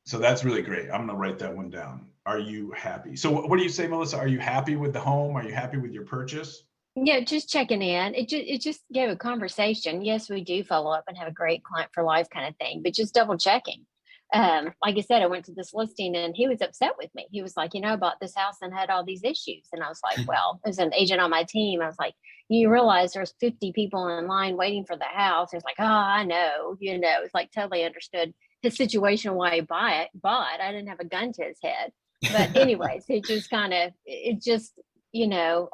So that's really great. I'm going to write that one down. Are you happy? So what do you say, Melissa? Are you happy with the home? Are you happy with your purchase? Yeah, just checking in. It just gave a conversation. Yes, we do follow up and have a great client for life kind of thing, but just double checking. Like I said, I went to this listing and he was upset with me. He was like, I bought this house and had all these issues. And I was like, well, as an agent on my team, I was like, you realize there's 50 people in line waiting for the house. It's like, oh, I know, it's like totally understood his situation, why he bought. I didn't have a gun to his head. But anyways, it just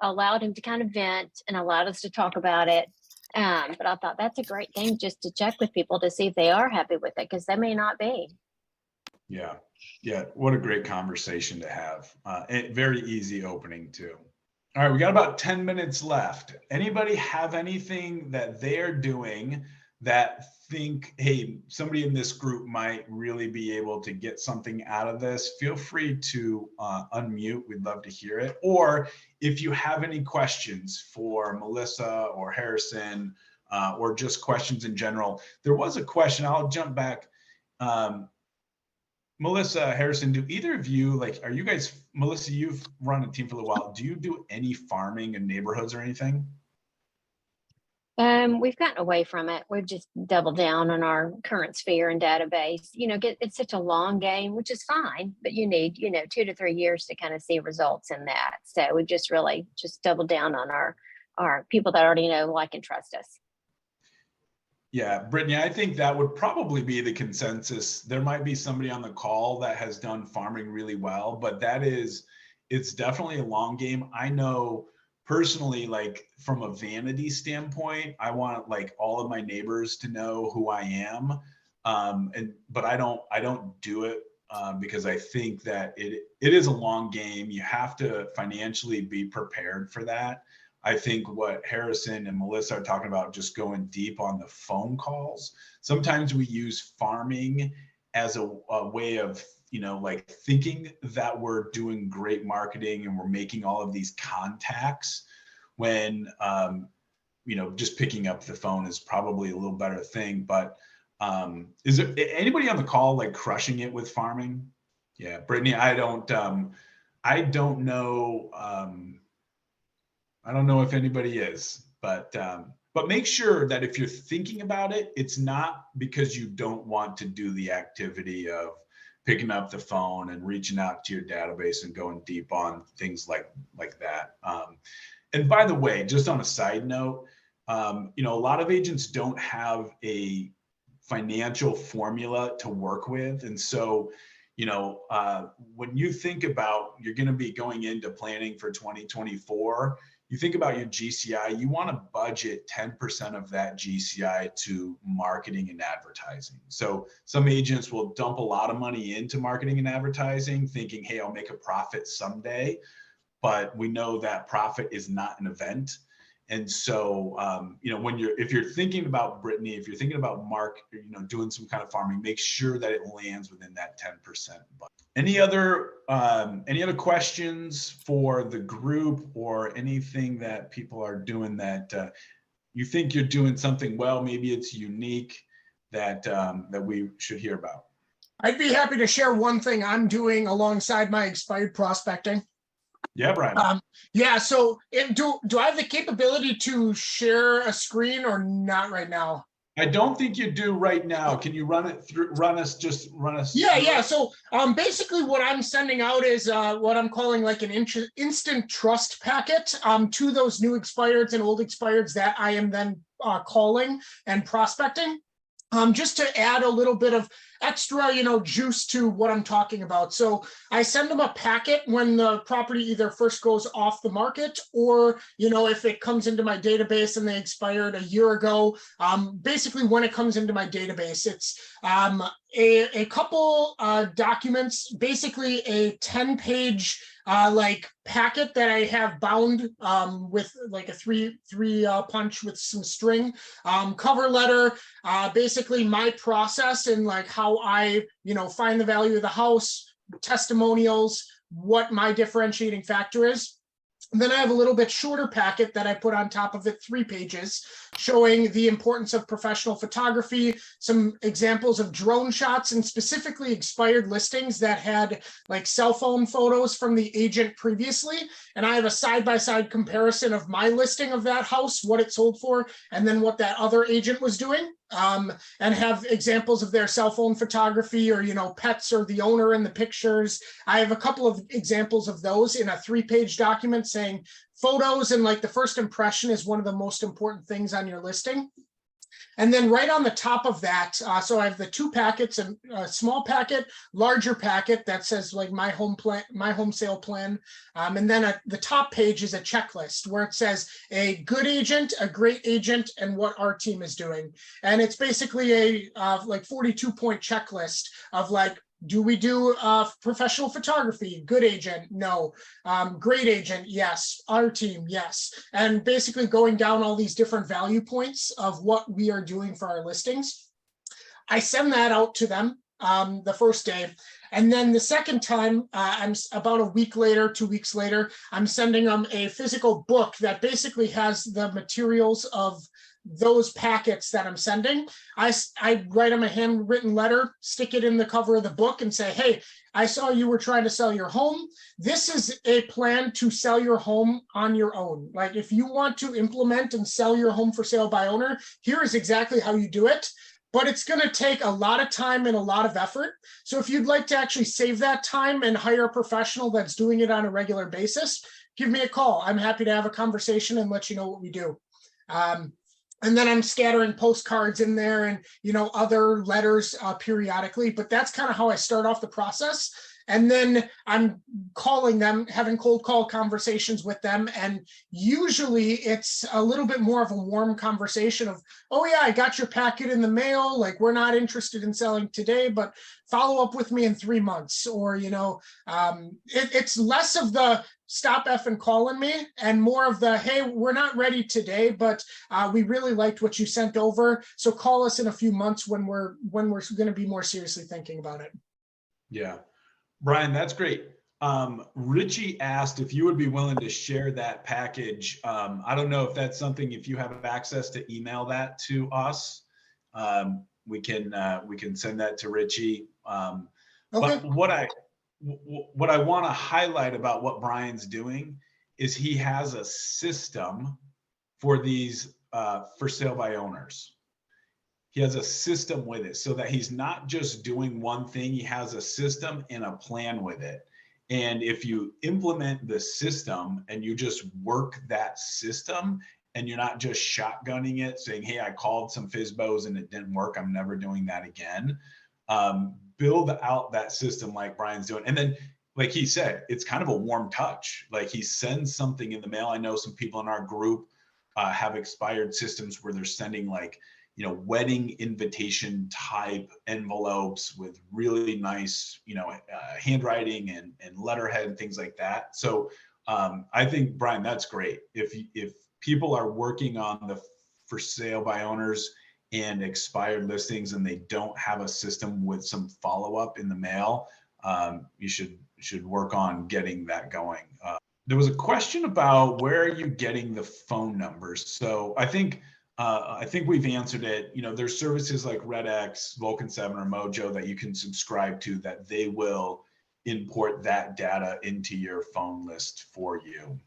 allowed him to kind of vent and allowed us to talk about it. But I thought that's a great thing, just to check with people to see if they are happy with it, because they may not be. Yeah. What a great conversation to have. And very easy opening too. All right, we got about 10 minutes left. Anybody have anything that they're doing that think, hey, somebody in this group might really be able to get something out of this? Feel free to unmute. We'd love to hear it. Or if you have any questions for Melissa or Harrison, or just questions in general. There was a question, I'll jump back. Melissa, Harrison, do either of you, are you guys, Melissa, you've run a team for a little while. Do you do any farming in neighborhoods or anything? We've gotten away from it. We've just doubled down on our current sphere and database. It's such a long game, which is fine, but you need, 2 to 3 years to kind of see results in that. So we've just really doubled down on our people that already know, like, and trust us. Yeah, Brittany, I think that would probably be the consensus. There might be somebody on the call that has done farming really well, but it's definitely a long game. I know personally, like from a vanity standpoint, I want like all of my neighbors to know who I am. But I don't do it because I think that it is a long game. You have to financially be prepared for that. I think what Harrison and Melissa are talking about, just going deep on the phone calls. Sometimes we use farming as a way of, like thinking that we're doing great marketing and we're making all of these contacts when, just picking up the phone is probably a little better thing. But is there anybody on the call like crushing it with farming? Yeah, Brittany, I don't know. I don't know if anybody is, but make sure that if you're thinking about it, it's not because you don't want to do the activity of picking up the phone and reaching out to your database and going deep on things like that. And by the way, just on a side note, a lot of agents don't have a financial formula to work with. And so, when you think about, you're going to be going into planning for 2024, you think about your GCI, you want to budget 10% of that GCI to marketing and advertising. So some agents will dump a lot of money into marketing and advertising thinking, hey, I'll make a profit someday. But we know that profit is not an event. And so, if you're thinking about Brittany, if you're thinking about Mark, doing some kind of farming, make sure that it lands within that 10% budget. Any other questions for the group, or anything that people are doing that you think you're doing something well? Maybe it's unique that we should hear about. I'd be happy to share one thing I'm doing alongside my expired prospecting. Yeah, Brian. Yeah. So, do I have the capability to share a screen or not right now? I don't think you do right now. Can you run us? Yeah. So, basically what I'm sending out is what I'm calling like an instant trust packet to those new expireds and old expireds that I am then calling and prospecting. Just to add a little bit of extra, juice to what I'm talking about. So I send them a packet when the property either first goes off the market, or, if it comes into my database and they expired a year ago. Basically, when it comes into my database, it's a couple documents, basically a 10-page packet that I have bound with like a three punch with some string, cover letter, basically my process and like how I, find the value of the house, testimonials, what my differentiating factor is. And then I have a little bit shorter packet that I put on top of it, 3 pages, showing the importance of professional photography, some examples of drone shots, and specifically expired listings that had like cell phone photos from the agent previously. And I have a side-by-side comparison of my listing of that house, what it sold for, and then what that other agent was doing. And have examples of their cell phone photography, or, pets or the owner in the pictures. I have a couple of examples of those in a 3-page document saying photos and like the first impression is one of the most important things on your listing. And then right on the top of that, so I have the 2 packets, and a small packet, larger packet that says like my home sale plan. And then the top page is a checklist where it says a good agent, a great agent, and what our team is doing. And it's basically a 42-point checklist of like, do we do professional photography? Good agent, no. Great agent, yes. Our team, yes. And basically going down all these different value points of what we are doing for our listings. I send that out to them the first day. And then the second time, I'm about a week later, 2 weeks later, I'm sending them a physical book that basically has the materials of those packets that I'm sending. I write them a handwritten letter, stick it in the cover of the book, and say, hey, I saw you were trying to sell your home. This is a plan to sell your home on your own. Like, if you want to implement and sell your home for sale by owner, here is exactly how you do it. But it's going to take a lot of time and a lot of effort. So if you'd like to actually save that time and hire a professional that's doing it on a regular basis, give me a call. I'm happy to have a conversation and let you know what we do. And then I'm scattering postcards in there and, other letters periodically, but that's kind of how I start off the process. And then I'm calling them, having cold call conversations with them. And usually it's a little bit more of a warm conversation of, oh yeah, I got your packet in the mail. Like, we're not interested in selling today, but follow up with me in 3 months. Or, it's less of the stop effing calling me and more of the, hey, we're not ready today, but we really liked what you sent over. So call us in a few months when we're going to be more seriously thinking about it. Yeah. Brian, that's great. Richie asked if you would be willing to share that package. I don't know if that's something, if you have access to email that to us, we can send that to Richie. Okay. But what I want to highlight about what Brian's doing is he has a system for these for sale by owners. He has a system with it so that he's not just doing one thing. He has a system and a plan with it. And if you implement the system and you just work that system and you're not just shotgunning it saying, hey, I called some FSBOs and it didn't work, I'm never doing that again. Build out that system like Brian's doing. And then, like he said, it's kind of a warm touch. Like, he sends something in the mail. I know some people in our group have expired systems where they're sending wedding invitation type envelopes with really nice, handwriting and letterhead and things like that. So I think, Brian, that's great. If people are working on the for sale by owners and expired listings and they don't have a system with some follow-up in the mail, you should work on getting that going. There was a question about where are you getting the phone numbers? So I think we've answered it. There's services like RedX, Vulcan 7, or Mojo that you can subscribe to that they will import that data into your phone list for you.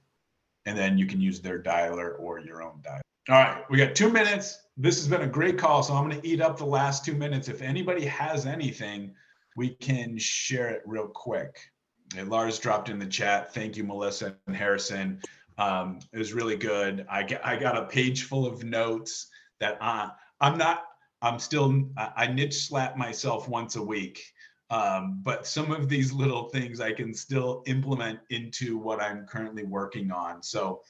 And then you can use their dialer or your own dialer. All right, we got 2 minutes. This has been a great call, so I'm going to eat up the last 2 minutes. If anybody has anything, we can share it real quick. And Lars dropped in the chat. Thank you, Melissa and Harrison. It was really good. I got a page full of notes that I niche slap myself once a week. But some of these little things I can still implement into what I'm currently working on. So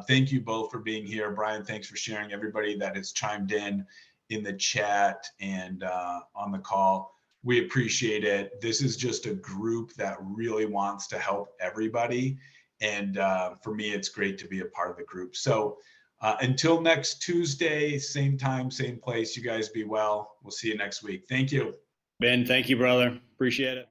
thank you both for being here. Brian, thanks for sharing. Everybody that has chimed in the chat and on the call, we appreciate it. This is just a group that really wants to help everybody. And for me, it's great to be a part of the group. So until next Tuesday, same time, same place, you guys be well. We'll see you next week. Thank you. Ben, thank you, brother. Appreciate it.